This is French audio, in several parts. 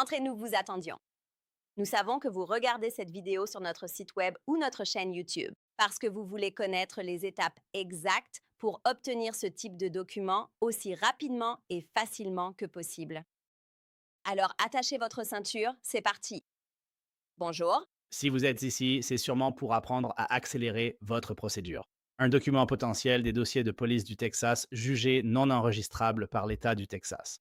Entrez, nous vous attendions. Nous savons que vous regardez cette vidéo sur notre site web ou notre chaîne YouTube parce que vous voulez connaître les étapes exactes pour obtenir ce type de document aussi rapidement et facilement que possible. Alors attachez votre ceinture, c'est parti. Bonjour. Si vous êtes ici, c'est sûrement pour apprendre à accélérer votre procédure. Un document potentiel des dossiers de police du Texas jugés non enregistrables par l'État du Texas.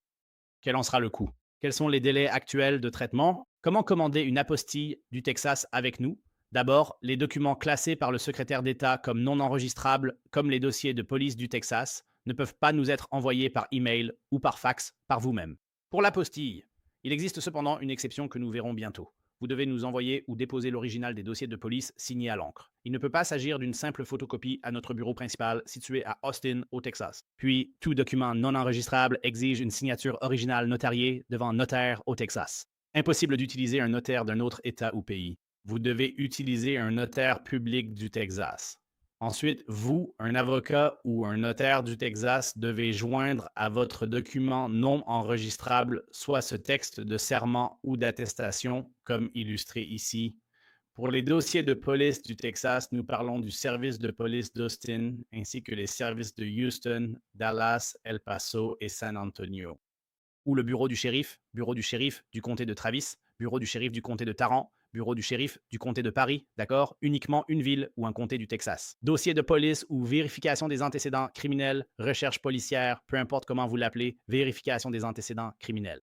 Quel en sera le coût? Quels sont les délais actuels de traitement? Comment commander une apostille du Texas avec nous? D'abord, les documents classés par le secrétaire d'État comme non enregistrables, comme les dossiers de police du Texas, ne peuvent pas nous être envoyés par email ou par fax par vous-même. Pour l'apostille, il existe cependant une exception que nous verrons bientôt. Vous devez nous envoyer ou déposer l'original des dossiers de police signés à l'encre. Il ne peut pas s'agir d'une simple photocopie à notre bureau principal situé à Austin, au Texas. Puis, tout document non enregistrable exige une signature originale notariée devant notaire au Texas. Impossible d'utiliser un notaire d'un autre État ou pays. Vous devez utiliser un notaire public du Texas. Ensuite, vous, un avocat ou un notaire du Texas, devez joindre à votre document non enregistrable soit ce texte de serment ou d'attestation, comme illustré ici. Pour les dossiers de police du Texas, nous parlons du service de police d'Austin ainsi que les services de Houston, Dallas, El Paso et San Antonio. Ou le bureau du shérif du comté de Travis, bureau du shérif du comté de Tarrant, bureau du shérif du comté de Paris, d'accord? Uniquement une ville ou un comté du Texas. Dossier de police ou vérification des antécédents criminels, recherche policière, peu importe comment vous l'appelez, vérification des antécédents criminels.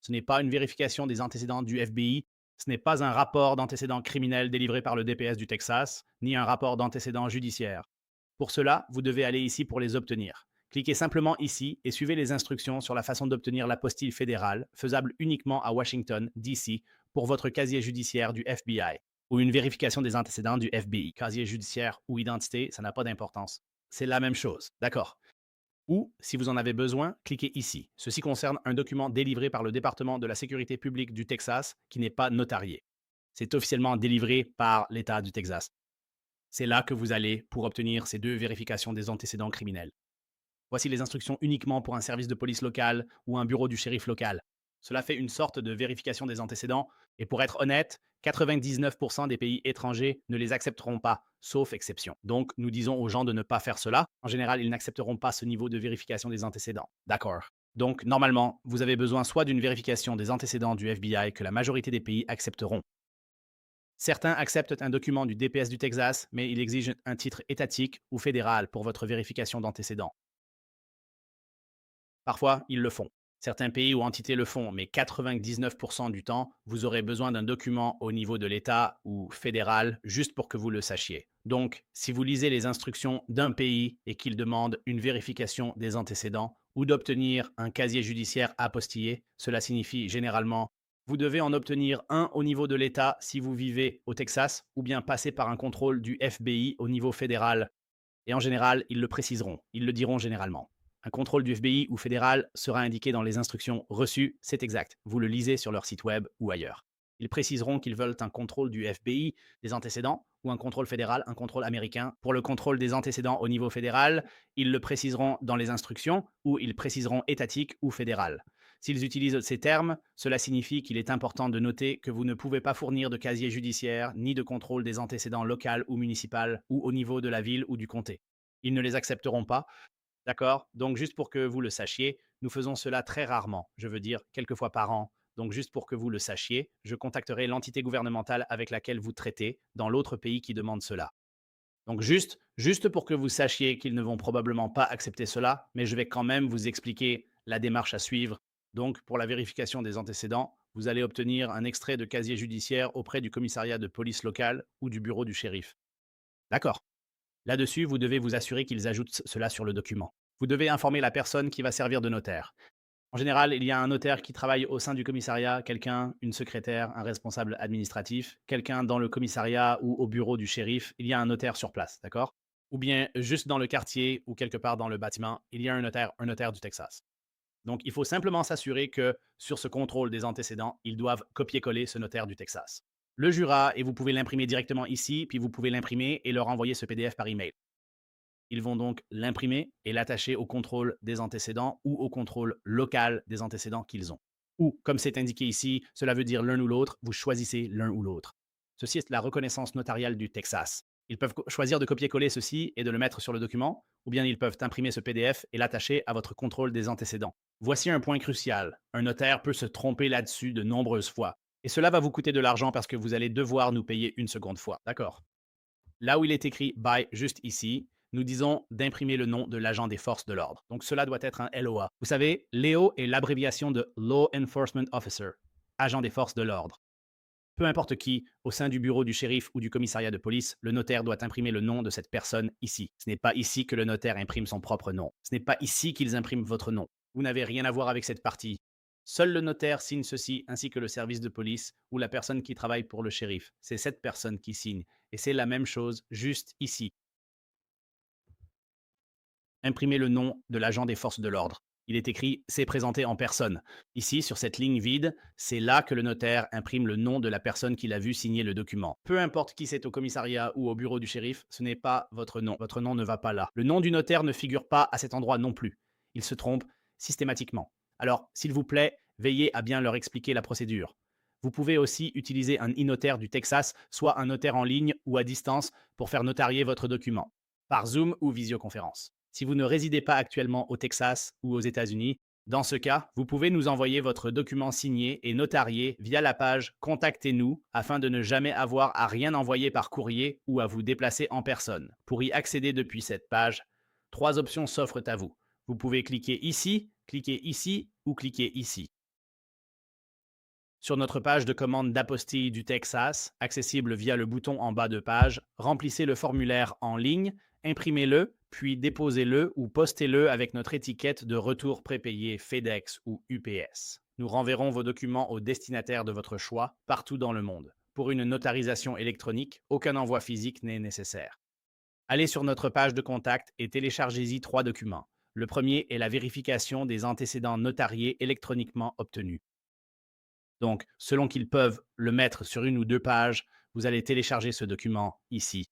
Ce n'est pas une vérification des antécédents du FBI, ce n'est pas un rapport d'antécédents criminels délivré par le DPS du Texas, ni un rapport d'antécédents judiciaires. Pour cela, vous devez aller ici pour les obtenir. Cliquez simplement ici et suivez les instructions sur la façon d'obtenir l'apostille fédérale, faisable uniquement à Washington, D.C., pour votre casier judiciaire du FBI, ou une vérification des antécédents du FBI. Casier judiciaire ou identité, ça n'a pas d'importance. C'est la même chose, d'accord? Ou, si vous en avez besoin, cliquez ici. Ceci concerne un document délivré par le département de la sécurité publique du Texas qui n'est pas notarié. C'est officiellement délivré par l'État du Texas. C'est là que vous allez pour obtenir ces deux vérifications des antécédents criminels. Voici les instructions uniquement pour un service de police local ou un bureau du shérif local. Cela fait une sorte de vérification des antécédents, et pour être honnête, 99% des pays étrangers ne les accepteront pas, sauf exception. Donc, nous disons aux gens de ne pas faire cela. En général, ils n'accepteront pas ce niveau de vérification des antécédents. D'accord. Donc, normalement, vous avez besoin soit d'une vérification des antécédents du FBI que la majorité des pays accepteront. Certains acceptent un document du DPS du Texas, mais il exige un titre étatique ou fédéral pour votre vérification d'antécédents. Parfois, ils le font. Certains pays ou entités le font, mais 99% du temps, vous aurez besoin d'un document au niveau de l'État ou fédéral juste pour que vous le sachiez. Donc, si vous lisez les instructions d'un pays et qu'il demande une vérification des antécédents ou d'obtenir un casier judiciaire apostillé, cela signifie généralement vous devez en obtenir un au niveau de l'État si vous vivez au Texas ou bien passer par un contrôle du FBI au niveau fédéral. Et en général, ils le préciseront, ils le diront généralement. Un contrôle du FBI ou fédéral sera indiqué dans les instructions reçues, c'est exact. Vous le lisez sur leur site web ou ailleurs. Ils préciseront qu'ils veulent un contrôle du FBI des antécédents ou un contrôle fédéral, un contrôle américain. Pour le contrôle des antécédents au niveau fédéral, ils le préciseront dans les instructions ou ils préciseront étatique ou fédéral. S'ils utilisent ces termes, cela signifie qu'il est important de noter que vous ne pouvez pas fournir de casier judiciaire ni de contrôle des antécédents local ou municipal ou au niveau de la ville ou du comté. Ils ne les accepteront pas. D'accord? Donc, juste pour que vous le sachiez, nous faisons cela très rarement. Je veux dire, quelques fois par an. Donc, juste pour que vous le sachiez, je contacterai l'entité gouvernementale avec laquelle vous traitez dans l'autre pays qui demande cela. Donc, juste pour que vous sachiez qu'ils ne vont probablement pas accepter cela, mais je vais quand même vous expliquer la démarche à suivre. Donc, pour la vérification des antécédents, vous allez obtenir un extrait de casier judiciaire auprès du commissariat de police local ou du bureau du shérif. D'accord? Là-dessus, vous devez vous assurer qu'ils ajoutent cela sur le document. Vous devez informer la personne qui va servir de notaire. En général, il y a un notaire qui travaille au sein du commissariat, quelqu'un, une secrétaire, un responsable administratif, quelqu'un dans le commissariat ou au bureau du shérif, il y a un notaire sur place, d'accord? Ou bien juste dans le quartier ou quelque part dans le bâtiment, il y a un notaire du Texas. Donc, il faut simplement s'assurer que sur ce contrôle des antécédents, ils doivent copier-coller ce notaire du Texas. Le jura, et vous pouvez l'imprimer directement ici, puis vous pouvez l'imprimer et leur envoyer ce PDF par email. Ils vont donc l'imprimer et l'attacher au contrôle des antécédents ou au contrôle local des antécédents qu'ils ont. Ou, comme c'est indiqué ici, cela veut dire l'un ou l'autre, vous choisissez l'un ou l'autre. Ceci est la reconnaissance notariale du Texas. Ils peuvent choisir de copier-coller ceci et de le mettre sur le document, ou bien ils peuvent imprimer ce PDF et l'attacher à votre contrôle des antécédents. Voici un point crucial. Un notaire peut se tromper là-dessus de nombreuses fois. Et cela va vous coûter de l'argent parce que vous allez devoir nous payer une seconde fois. D'accord? Là où il est écrit by juste ici, nous disons d'imprimer le nom de l'agent des forces de l'ordre. Donc cela doit être un LOA. Vous savez, LEO est l'abréviation de Law Enforcement Officer, agent des forces de l'ordre. Peu importe qui, au sein du bureau du shérif ou du commissariat de police, le notaire doit imprimer le nom de cette personne ici. Ce n'est pas ici que le notaire imprime son propre nom. Ce n'est pas ici qu'ils impriment votre nom. Vous n'avez rien à voir avec cette partie. Seul le notaire signe ceci, ainsi que le service de police ou la personne qui travaille pour le shérif. C'est cette personne qui signe. Et c'est la même chose juste ici. Imprimer le nom de l'agent des forces de l'ordre. Il est écrit c'est présenté en personne. Ici, sur cette ligne vide, c'est là que le notaire imprime le nom de la personne qu'il a vu signer le document. Peu importe qui c'est au commissariat ou au bureau du shérif, ce n'est pas votre nom. Votre nom ne va pas là. Le nom du notaire ne figure pas à cet endroit non plus. Il se trompe systématiquement. Alors, s'il vous plaît, veillez à bien leur expliquer la procédure. Vous pouvez aussi utiliser un e-notaire du Texas, soit un notaire en ligne ou à distance, pour faire notarier votre document, par Zoom ou visioconférence. Si vous ne résidez pas actuellement au Texas ou aux États-Unis, dans ce cas, vous pouvez nous envoyer votre document signé et notarié via la page Contactez-nous afin de ne jamais avoir à rien envoyer par courrier ou à vous déplacer en personne. Pour y accéder depuis cette page, 3 options s'offrent à vous. Vous pouvez cliquer ici ou cliquer ici. Sur notre page de commande d'apostille du Texas, accessible via le bouton en bas de page, remplissez le formulaire en ligne, imprimez-le, puis déposez-le ou postez-le avec notre étiquette de retour prépayé FedEx ou UPS. Nous renverrons vos documents au destinataire de votre choix, partout dans le monde. Pour une notarisation électronique, aucun envoi physique n'est nécessaire. Allez sur notre page de contact et téléchargez-y 3 documents. Le premier est la vérification des antécédents notariés électroniquement obtenus. Donc, selon qu'ils peuvent le mettre sur une ou 2 pages, vous allez télécharger ce document ici.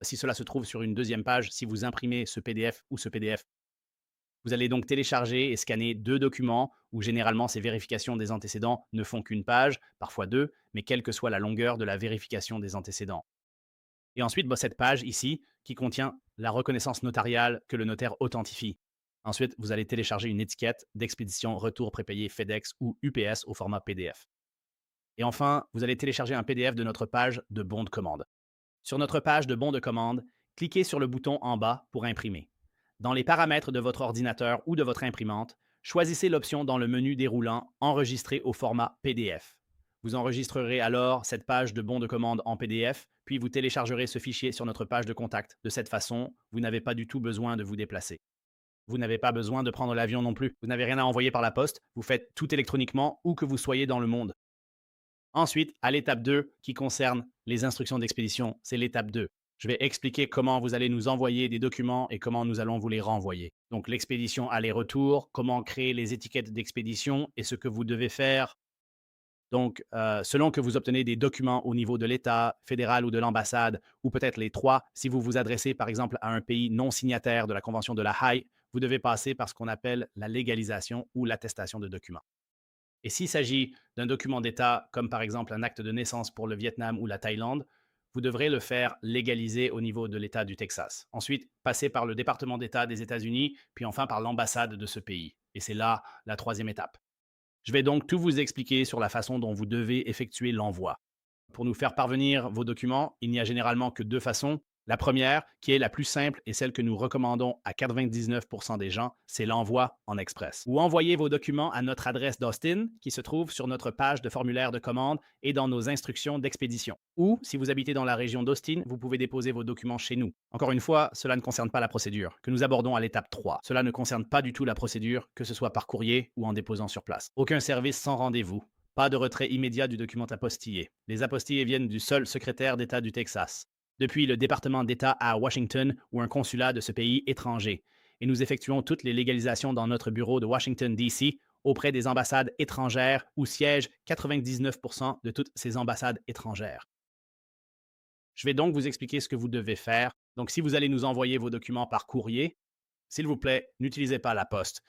Si cela se trouve sur une deuxième page, si vous imprimez ce PDF ou ce PDF, vous allez donc télécharger et scanner 2 documents où généralement ces vérifications des antécédents ne font qu'une page, parfois 2, mais quelle que soit la longueur de la vérification des antécédents. Et ensuite, cette page ici qui contient la reconnaissance notariale que le notaire authentifie. Ensuite, vous allez télécharger une étiquette d'expédition retour prépayé FedEx ou UPS au format PDF. Et enfin, vous allez télécharger un PDF de notre page de bon de commande. Sur notre page de bon de commande, cliquez sur le bouton en bas pour imprimer. Dans les paramètres de votre ordinateur ou de votre imprimante, choisissez l'option dans le menu déroulant Enregistrer au format PDF. Vous enregistrerez alors cette page de bon de commande en PDF, puis vous téléchargerez ce fichier sur notre page de contact. De cette façon, vous n'avez pas du tout besoin de vous déplacer. Vous n'avez pas besoin de prendre l'avion non plus. Vous n'avez rien à envoyer par la poste. Vous faites tout électroniquement où que vous soyez dans le monde. Ensuite, à l'étape 2, qui concerne les instructions d'expédition, c'est l'étape 2. Je vais expliquer comment vous allez nous envoyer des documents et comment nous allons vous les renvoyer. Donc l'expédition aller-retour, comment créer les étiquettes d'expédition et ce que vous devez faire. Donc, selon que vous obtenez des documents au niveau de l'État, fédéral ou de l'ambassade, ou peut-être les trois, si vous vous adressez par exemple à un pays non signataire de la Convention de la Haye, vous devez passer par ce qu'on appelle la légalisation ou l'attestation de documents. Et s'il s'agit d'un document d'État, comme par exemple un acte de naissance pour le Vietnam ou la Thaïlande, vous devrez le faire légaliser au niveau de l'État du Texas. Ensuite, passer par le département d'État des États-Unis, puis enfin par l'ambassade de ce pays. Et c'est là la troisième étape. Je vais donc tout vous expliquer sur la façon dont vous devez effectuer l'envoi. Pour nous faire parvenir vos documents, il n'y a généralement que 2 façons. La première, qui est la plus simple et celle que nous recommandons à 99% des gens, c'est l'envoi en express. Ou envoyez vos documents à notre adresse d'Austin, qui se trouve sur notre page de formulaire de commande et dans nos instructions d'expédition. Ou, si vous habitez dans la région d'Austin, vous pouvez déposer vos documents chez nous. Encore une fois, cela ne concerne pas la procédure, que nous abordons à l'étape 3. Cela ne concerne pas du tout la procédure, que ce soit par courrier ou en déposant sur place. Aucun service sans rendez-vous. Pas de retrait immédiat du document apostillé. Les apostillés viennent du seul secrétaire d'État du Texas, depuis le département d'État à Washington ou un consulat de ce pays étranger. Et nous effectuons toutes les légalisations dans notre bureau de Washington, D.C., auprès des ambassades étrangères où siègent 99% de toutes ces ambassades étrangères. Je vais donc vous expliquer ce que vous devez faire. Donc, si vous allez nous envoyer vos documents par courrier, s'il vous plaît, n'utilisez pas la poste.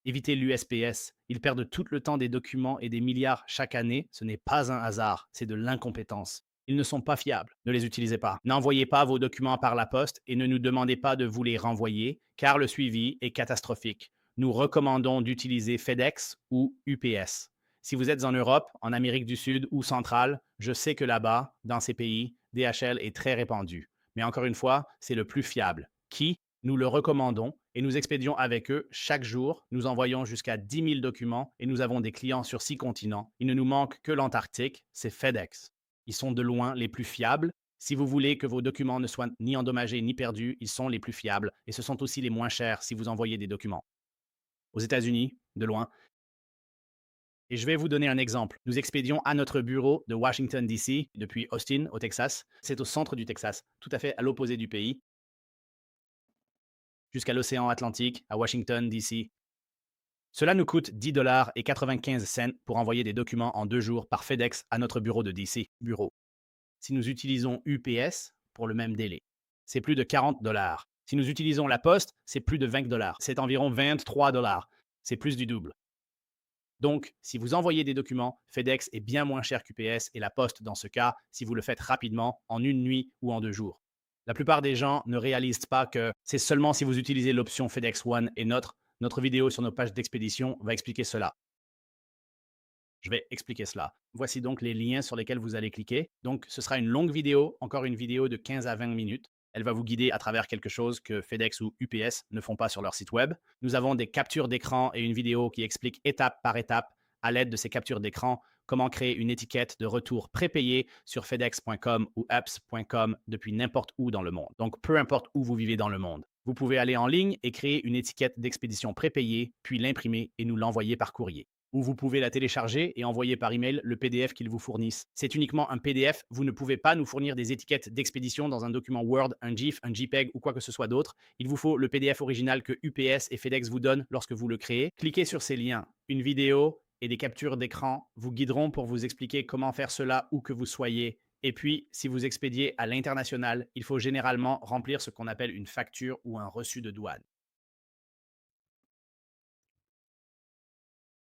Évitez l'USPS. Ils perdent tout le temps des documents et des milliards chaque année. Ce n'est pas un hasard, c'est de l'incompétence. Ils ne sont pas fiables. Ne les utilisez pas. N'envoyez pas vos documents par la poste et ne nous demandez pas de vous les renvoyer, car le suivi est catastrophique. Nous recommandons d'utiliser FedEx ou UPS. Si vous êtes en Europe, en Amérique du Sud ou centrale, je sais que là-bas, dans ces pays, DHL est très répandu. Mais encore une fois, c'est le plus fiable. Qui nous le recommandons et nous expédions avec eux chaque jour. Nous envoyons jusqu'à 10 000 documents et nous avons des clients sur 6 continents. Il ne nous manque que l'Antarctique, c'est FedEx. Ils sont de loin les plus fiables. Si vous voulez que vos documents ne soient ni endommagés ni perdus, ils sont les plus fiables et ce sont aussi les moins chers si vous envoyez des documents. Aux États-Unis, de loin. Et je vais vous donner un exemple. Nous expédions à notre bureau de Washington, D.C., depuis Austin, au Texas. C'est au centre du Texas, tout à fait à l'opposé du pays, jusqu'à l'océan Atlantique, à Washington, D.C. Cela nous coûte 10 $ et 95 cents pour envoyer des documents en 2 jours par FedEx à notre bureau de DC. Bureau. Si nous utilisons UPS pour le même délai, c'est plus de 40 $. Si nous utilisons la poste, c'est plus de 20 $. C'est environ 23 $. C'est plus du double. Donc, si vous envoyez des documents, FedEx est bien moins cher qu'UPS et la poste dans ce cas si vous le faites rapidement, en une nuit ou en 2 jours. La plupart des gens ne réalisent pas que c'est seulement si vous utilisez l'option FedEx One et notre vidéo sur nos pages d'expédition va expliquer cela. Je vais expliquer cela. Voici donc les liens sur lesquels vous allez cliquer. Donc, ce sera une longue vidéo, encore une vidéo de 15 à 20 minutes. Elle va vous guider à travers quelque chose que FedEx ou UPS ne font pas sur leur site web. Nous avons des captures d'écran et une vidéo qui explique étape par étape, à l'aide de ces captures d'écran, comment créer une étiquette de retour prépayée sur fedex.com ou apps.com depuis n'importe où dans le monde. Donc, peu importe où vous vivez dans le monde. Vous pouvez aller en ligne et créer une étiquette d'expédition prépayée, puis l'imprimer et nous l'envoyer par courrier. Ou vous pouvez la télécharger et envoyer par email le PDF qu'ils vous fournissent. C'est uniquement un PDF, vous ne pouvez pas nous fournir des étiquettes d'expédition dans un document Word, un GIF, un JPEG ou quoi que ce soit d'autre. Il vous faut le PDF original que UPS et FedEx vous donnent lorsque vous le créez. Cliquez sur ces liens. Une vidéo et des captures d'écran vous guideront pour vous expliquer comment faire cela où que vous soyez. Et puis, si vous expédiez à l'international, il faut généralement remplir ce qu'on appelle une facture ou un reçu de douane.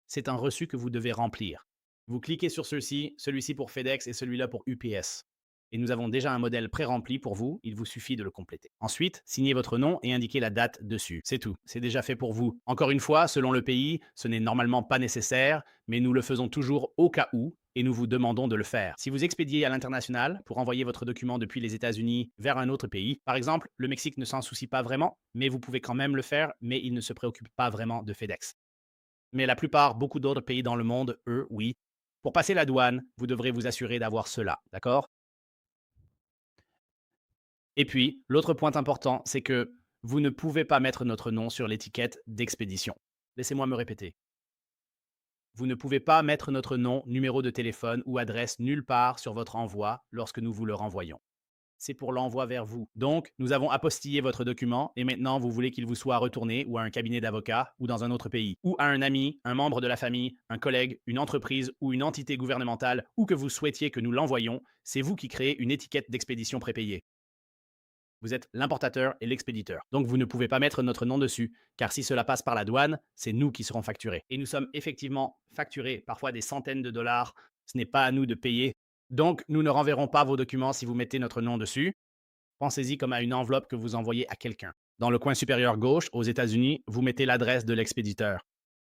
C'est un reçu que vous devez remplir. Vous cliquez sur ceux-ci, celui-ci pour FedEx et celui-là pour UPS. Et nous avons déjà un modèle pré-rempli pour vous, il vous suffit de le compléter. Ensuite, signez votre nom et indiquez la date dessus. C'est tout, c'est déjà fait pour vous. Encore une fois, selon le pays, ce n'est normalement pas nécessaire, mais nous le faisons toujours au cas où et nous vous demandons de le faire. Si vous expédiez à l'international pour envoyer votre document depuis les États-Unis vers un autre pays, par exemple, le Mexique ne s'en soucie pas vraiment, mais vous pouvez quand même le faire, mais il ne se préoccupe pas vraiment de FedEx. Mais la plupart, beaucoup d'autres pays dans le monde, eux, oui. Pour passer la douane, vous devrez vous assurer d'avoir cela, d'accord? Et puis, l'autre point important, c'est que vous ne pouvez pas mettre notre nom sur l'étiquette d'expédition. Laissez-moi me répéter. Vous ne pouvez pas mettre notre nom, numéro de téléphone ou adresse nulle part sur votre envoi lorsque nous vous le renvoyons. C'est pour l'envoi vers vous. Donc, nous avons apostillé votre document et maintenant vous voulez qu'il vous soit retourné ou à un cabinet d'avocat ou dans un autre pays, ou à un ami, un membre de la famille, un collègue, une entreprise ou une entité gouvernementale, ou que vous souhaitiez que nous l'envoyions, c'est vous qui créez une étiquette d'expédition prépayée. Vous êtes l'importateur et l'expéditeur. Donc vous ne pouvez pas mettre notre nom dessus, car si cela passe par la douane, c'est nous qui serons facturés. Et nous sommes effectivement facturés, parfois des centaines de dollars. Ce n'est pas à nous de payer. Donc nous ne renverrons pas vos documents si vous mettez notre nom dessus. Pensez-y comme à une enveloppe que vous envoyez à quelqu'un. Dans le coin supérieur gauche, aux États-Unis, vous mettez l'adresse de l'expéditeur.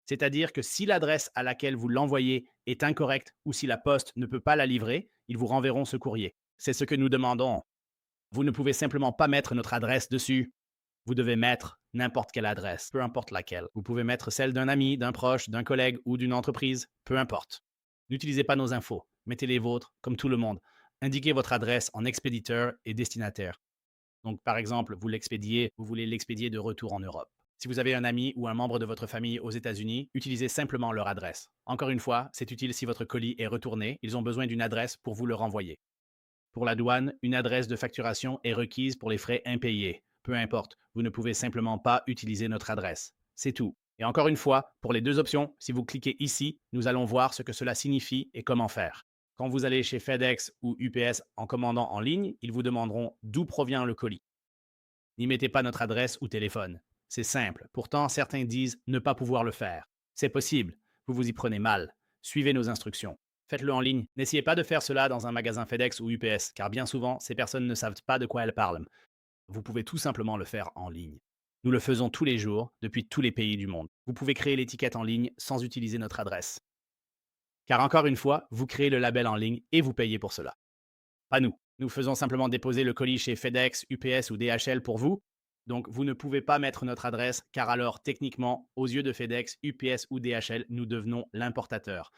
C'est-à-dire que si l'adresse à laquelle vous l'envoyez est incorrecte ou si la poste ne peut pas la livrer, ils vous renverront ce courrier. C'est ce que nous demandons. Vous ne pouvez simplement pas mettre notre adresse dessus. Vous devez mettre n'importe quelle adresse, peu importe laquelle. Vous pouvez mettre celle d'un ami, d'un proche, d'un collègue ou d'une entreprise, peu importe. N'utilisez pas nos infos. Mettez les vôtres, comme tout le monde. Indiquez votre adresse en expéditeur et destinataire. Donc, par exemple, vous voulez l'expédier de retour en Europe. Si vous avez un ami ou un membre de votre famille aux États-Unis, utilisez simplement leur adresse. Encore une fois, c'est utile si votre colis est retourné, ils ont besoin d'une adresse pour vous le renvoyer. Pour la douane, une adresse de facturation est requise pour les frais impayés. Peu importe, vous ne pouvez simplement pas utiliser notre adresse. C'est tout. Et encore une fois, pour les deux options, si vous cliquez ici, nous allons voir ce que cela signifie et comment faire. Quand vous allez chez FedEx ou UPS en commandant en ligne, ils vous demanderont d'où provient le colis. N'y mettez pas notre adresse ou téléphone. C'est simple. Pourtant, certains disent ne pas pouvoir le faire. C'est possible. Vous vous y prenez mal. Suivez nos instructions. Faites-le en ligne. N'essayez pas de faire cela dans un magasin FedEx ou UPS, car bien souvent, ces personnes ne savent pas de quoi elles parlent. Vous pouvez tout simplement le faire en ligne. Nous le faisons tous les jours, depuis tous les pays du monde. Vous pouvez créer l'étiquette en ligne sans utiliser notre adresse. Car encore une fois, vous créez le label en ligne et vous payez pour cela. Pas nous. Nous faisons simplement déposer le colis chez FedEx, UPS ou DHL pour vous. Donc, vous ne pouvez pas mettre notre adresse, car alors, techniquement, aux yeux de FedEx, UPS ou DHL, nous devenons l'importateur.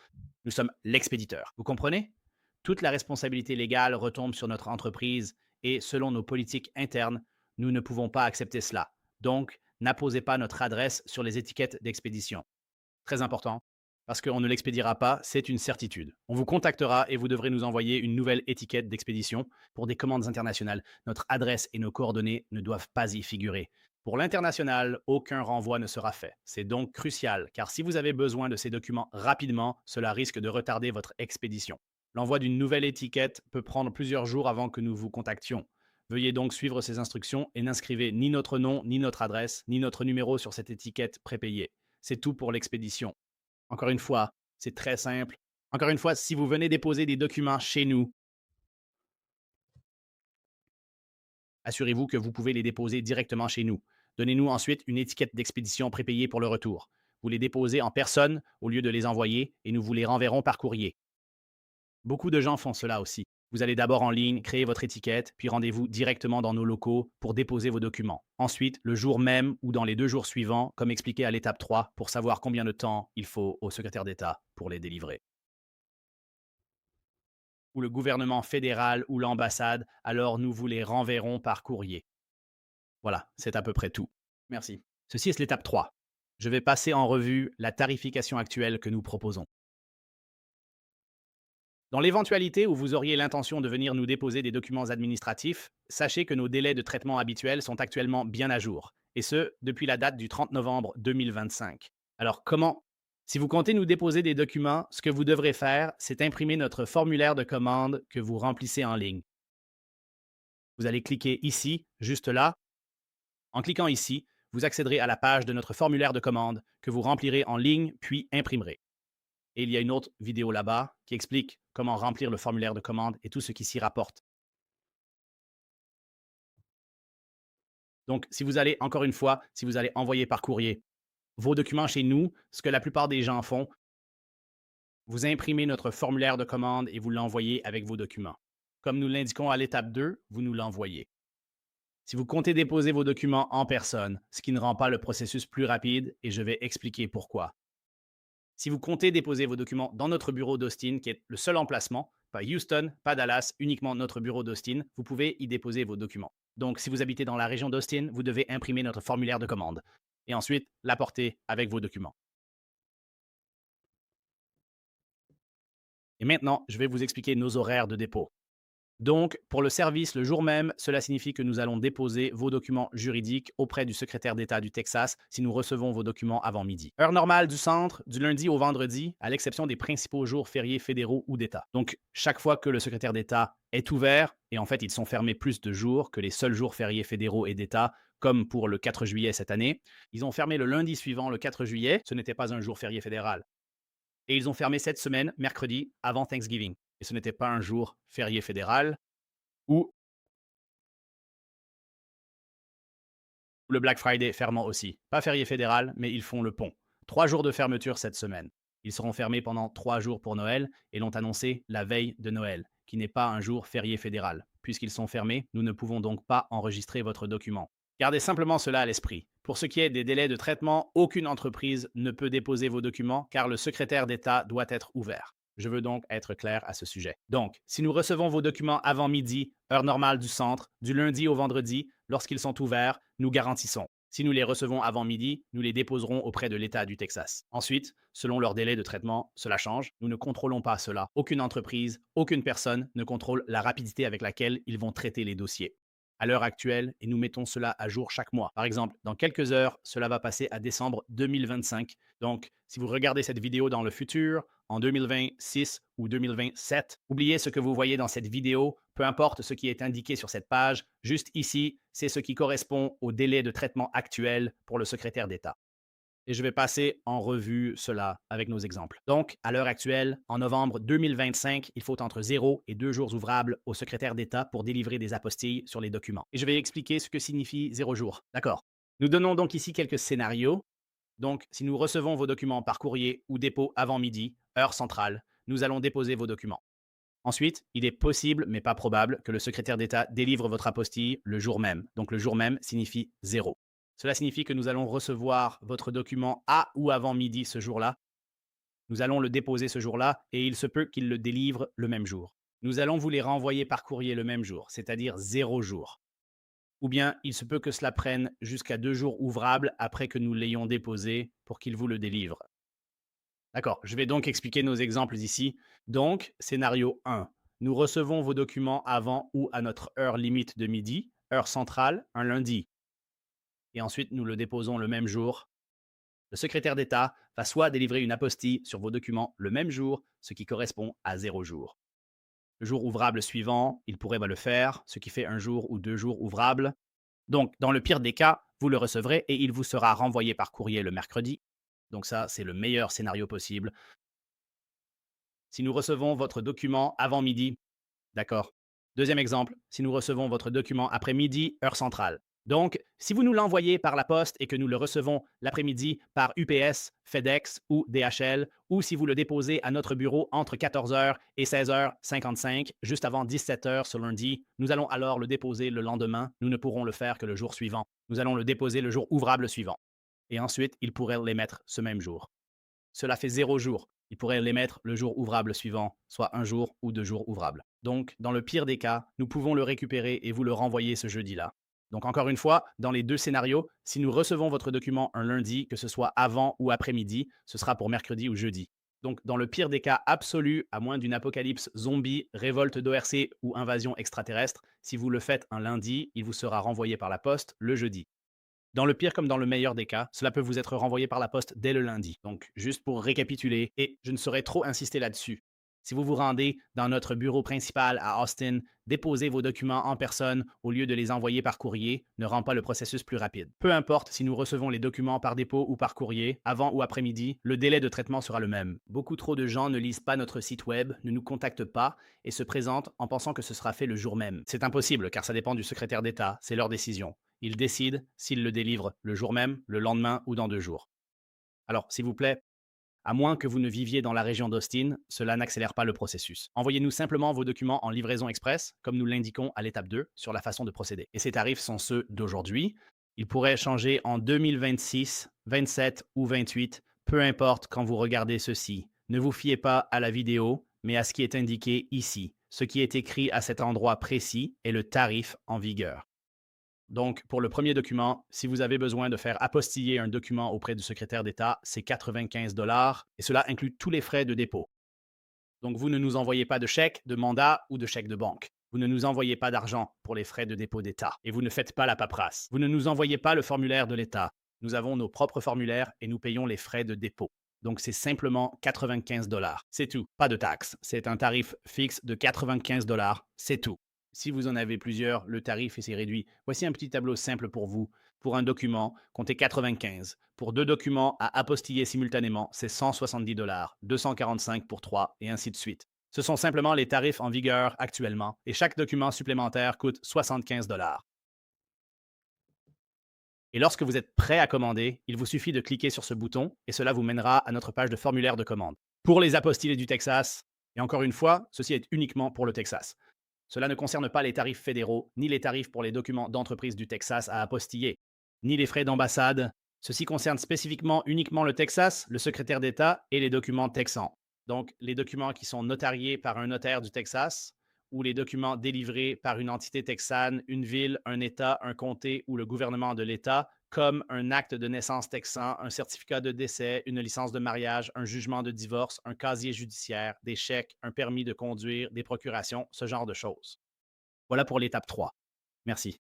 Nous sommes l'expéditeur. Vous comprenez? Toute la responsabilité légale retombe sur notre entreprise et, selon nos politiques internes, nous ne pouvons pas accepter cela. Donc, n'apposez pas notre adresse sur les étiquettes d'expédition. Très important, parce qu'on ne l'expédiera pas, c'est une certitude. On vous contactera et vous devrez nous envoyer une nouvelle étiquette d'expédition pour des commandes internationales. Notre adresse et nos coordonnées ne doivent pas y figurer. Pour l'international, aucun renvoi ne sera fait. C'est donc crucial, car si vous avez besoin de ces documents rapidement, cela risque de retarder votre expédition. L'envoi d'une nouvelle étiquette peut prendre plusieurs jours avant que nous vous contactions. Veuillez donc suivre ces instructions et n'inscrivez ni notre nom, ni notre adresse, ni notre numéro sur cette étiquette prépayée. C'est tout pour l'expédition. Encore une fois, c'est très simple. Encore une fois, si vous venez déposer des documents chez nous, assurez-vous que vous pouvez les déposer directement chez nous. Donnez-nous ensuite une étiquette d'expédition prépayée pour le retour. Vous les déposez en personne au lieu de les envoyer et nous vous les renverrons par courrier. Beaucoup de gens font cela aussi. Vous allez d'abord en ligne, créer votre étiquette, puis rendez-vous directement dans nos locaux pour déposer vos documents. Ensuite, le jour même ou dans les 2 jours suivants, comme expliqué à l'étape 3, pour savoir combien de temps il faut au secrétaire d'État pour les délivrer. Ou le gouvernement fédéral ou l'ambassade, alors nous vous les renverrons par courrier. Voilà, c'est à peu près tout. Merci. Ceci est l'étape 3. Je vais passer en revue la tarification actuelle que nous proposons. Dans l'éventualité où vous auriez l'intention de venir nous déposer des documents administratifs, sachez que nos délais de traitement habituels sont actuellement bien à jour, et ce, depuis la date du 30 novembre 2025. Alors comment? Si vous comptez nous déposer des documents, ce que vous devrez faire, c'est imprimer notre formulaire de commande que vous remplissez en ligne. Vous allez cliquer ici, juste là. En cliquant ici, vous accéderez à la page de notre formulaire de commande que vous remplirez en ligne puis imprimerez. Et il y a une autre vidéo là-bas qui explique comment remplir le formulaire de commande et tout ce qui s'y rapporte. Donc, si vous allez, encore une fois, si vous allez envoyer par courrier vos documents chez nous, ce que la plupart des gens font, vous imprimez notre formulaire de commande et vous l'envoyez avec vos documents. Comme nous l'indiquons à l'étape 2, vous nous l'envoyez. Si vous comptez déposer vos documents en personne, ce qui ne rend pas le processus plus rapide, et je vais expliquer pourquoi. Si vous comptez déposer vos documents dans notre bureau d'Austin, qui est le seul emplacement, pas Houston, pas Dallas, uniquement notre bureau d'Austin, vous pouvez y déposer vos documents. Donc, si vous habitez dans la région d'Austin, vous devez imprimer notre formulaire de commande et ensuite l'apporter avec vos documents. Et maintenant, je vais vous expliquer nos horaires de dépôt. Donc, pour le service le jour même, cela signifie que nous allons déposer vos documents juridiques auprès du secrétaire d'État du Texas si nous recevons vos documents avant midi. Heure normale du centre, du lundi au vendredi, à l'exception des principaux jours fériés fédéraux ou d'État. Donc, chaque fois que le secrétaire d'État est ouvert, et en fait, ils sont fermés plus de jours que les seuls jours fériés fédéraux et d'État, comme pour le 4 juillet cette année, ils ont fermé le lundi suivant, le 4 juillet, ce n'était pas un jour férié fédéral. Et ils ont fermé cette semaine, mercredi, avant Thanksgiving. Et ce n'était pas un jour férié fédéral, ou le Black Friday fermant aussi. Pas férié fédéral, mais ils font le pont. 3 jours de fermeture cette semaine. Ils seront fermés pendant 3 jours pour Noël et l'ont annoncé la veille de Noël, qui n'est pas un jour férié fédéral. Puisqu'ils sont fermés, nous ne pouvons donc pas enregistrer votre document. Gardez simplement cela à l'esprit. Pour ce qui est des délais de traitement, aucune entreprise ne peut déposer vos documents car le secrétaire d'État doit être ouvert. Je veux donc être clair à ce sujet. Donc, si nous recevons vos documents avant midi, heure normale du centre, du lundi au vendredi, lorsqu'ils sont ouverts, nous garantissons. Si nous les recevons avant midi, nous les déposerons auprès de l'État du Texas. Ensuite, selon leur délai de traitement, cela change. Nous ne contrôlons pas cela. Aucune entreprise, aucune personne ne contrôle la rapidité avec laquelle ils vont traiter les dossiers. à l'heure actuelle et nous mettons cela à jour chaque mois. Par exemple, dans quelques heures, cela va passer à décembre 2025. Donc, si vous regardez cette vidéo dans le futur, en 2026 ou 2027, oubliez ce que vous voyez dans cette vidéo, peu importe ce qui est indiqué sur cette page, juste ici, c'est ce qui correspond au délai de traitement actuel pour le secrétaire d'État. Et je vais passer en revue cela avec nos exemples. Donc, à l'heure actuelle, en novembre 2025, il faut entre 0 et 2 jours ouvrables au secrétaire d'État pour délivrer des apostilles sur les documents. Et je vais expliquer ce que signifie 0 jours. D'accord. Nous donnons donc ici quelques scénarios. Donc, si nous recevons vos documents par courrier ou dépôt avant midi, heure centrale, nous allons déposer vos documents. Ensuite, il est possible, mais pas probable, que le secrétaire d'État délivre votre apostille le jour même. Donc le jour même signifie 0. Cela signifie que nous allons recevoir votre document à ou avant midi ce jour-là. Nous allons le déposer ce jour-là et il se peut qu'il le délivre le même jour. Nous allons vous les renvoyer par courrier le même jour, c'est-à-dire 0 jour. Ou bien il se peut que cela prenne jusqu'à 2 jours ouvrables après que nous l'ayons déposé pour qu'il vous le délivre. D'accord, je vais donc expliquer nos exemples ici. Donc, scénario 1. Nous recevons vos documents avant ou à notre heure limite de midi, heure centrale, un lundi. Et ensuite, nous le déposons le même jour. Le secrétaire d'État va soit délivrer une apostille sur vos documents le même jour, ce qui correspond à 0 jour. Le jour ouvrable suivant, il pourrait le faire, ce qui fait un jour ou 2 jours ouvrables. Donc, dans le pire des cas, vous le recevrez et il vous sera renvoyé par courrier le mercredi. Donc ça, c'est le meilleur scénario possible. Si nous recevons votre document avant midi, d'accord. Deuxième exemple, si nous recevons votre document après midi, heure centrale. Donc, si vous nous l'envoyez par la poste et que nous le recevons l'après-midi par UPS, FedEx ou DHL, ou si vous le déposez à notre bureau entre 14h et 16h55, juste avant 17h ce lundi, nous allons alors le déposer le lendemain. Nous ne pourrons le faire que le jour suivant. Nous allons le déposer le jour ouvrable suivant. Et ensuite, il pourrait l'émettre ce même jour. Cela fait 0 jour. Il pourrait l'émettre le jour ouvrable suivant, soit un jour ou 2 jours ouvrables. Donc, dans le pire des cas, nous pouvons le récupérer et vous le renvoyer ce jeudi-là. Donc, encore une fois, dans les deux scénarios, si nous recevons votre document un lundi, que ce soit avant ou après-midi, ce sera pour mercredi ou jeudi. Donc, dans le pire des cas absolus, à moins d'une apocalypse zombie, révolte d'ORC ou invasion extraterrestre, si vous le faites un lundi, il vous sera renvoyé par la poste le jeudi. Dans le pire comme dans le meilleur des cas, cela peut vous être renvoyé par la poste dès le lundi. Donc, juste pour récapituler, et je ne saurais trop insister là-dessus. Si vous vous rendez dans notre bureau principal à Austin, déposez vos documents en personne au lieu de les envoyer par courrier ne rend pas le processus plus rapide. Peu importe si nous recevons les documents par dépôt ou par courrier, avant ou après-midi, le délai de traitement sera le même. Beaucoup trop de gens ne lisent pas notre site web, ne nous contactent pas et se présentent en pensant que ce sera fait le jour même. C'est impossible car ça dépend du secrétaire d'État, c'est leur décision. Ils décident s'ils le délivrent le jour même, le lendemain ou dans 2 jours. Alors, s'il vous plaît, à moins que vous ne viviez dans la région d'Austin, cela n'accélère pas le processus. Envoyez-nous simplement vos documents en livraison express, comme nous l'indiquons à l'étape 2, sur la façon de procéder. Et ces tarifs sont ceux d'aujourd'hui. Ils pourraient changer en 2026, 27 ou 28, peu importe quand vous regardez ceci. Ne vous fiez pas à la vidéo, mais à ce qui est indiqué ici. Ce qui est écrit à cet endroit précis est le tarif en vigueur. Donc, pour le premier document, si vous avez besoin de faire apostiller un document auprès du secrétaire d'État, c'est 95 et cela inclut tous les frais de dépôt. Donc, vous ne nous envoyez pas de chèque, de mandat ou de chèque de banque. Vous ne nous envoyez pas d'argent pour les frais de dépôt d'État et vous ne faites pas la paperasse. Vous ne nous envoyez pas le formulaire de l'État. Nous avons nos propres formulaires et nous payons les frais de dépôt. Donc, c'est simplement 95 $. C'est tout. Pas de taxes. C'est un tarif fixe de 95 $. C'est tout. Si vous en avez plusieurs, le tarif est réduit. Voici un petit tableau simple pour vous. Pour un document, comptez 95. Pour 2 documents à apostiller simultanément, c'est 170 $, 245 pour 3 et ainsi de suite. Ce sont simplement les tarifs en vigueur actuellement et chaque document supplémentaire coûte 75 $. Et lorsque vous êtes prêt à commander, il vous suffit de cliquer sur ce bouton et cela vous mènera à notre page de formulaire de commande. Pour les apostillés du Texas, et encore une fois, ceci est uniquement pour le Texas. Cela ne concerne pas les tarifs fédéraux, ni les tarifs pour les documents d'entreprise du Texas à apostiller, ni les frais d'ambassade. Ceci concerne spécifiquement uniquement le Texas, le secrétaire d'État et les documents texans. Donc, les documents qui sont notariés par un notaire du Texas ou les documents délivrés par une entité texane, une ville, un État, un comté ou le gouvernement de l'État, comme un acte de naissance texan, un certificat de décès, une licence de mariage, un jugement de divorce, un casier judiciaire, des chèques, un permis de conduire, des procurations, ce genre de choses. Voilà pour l'étape 3. Merci.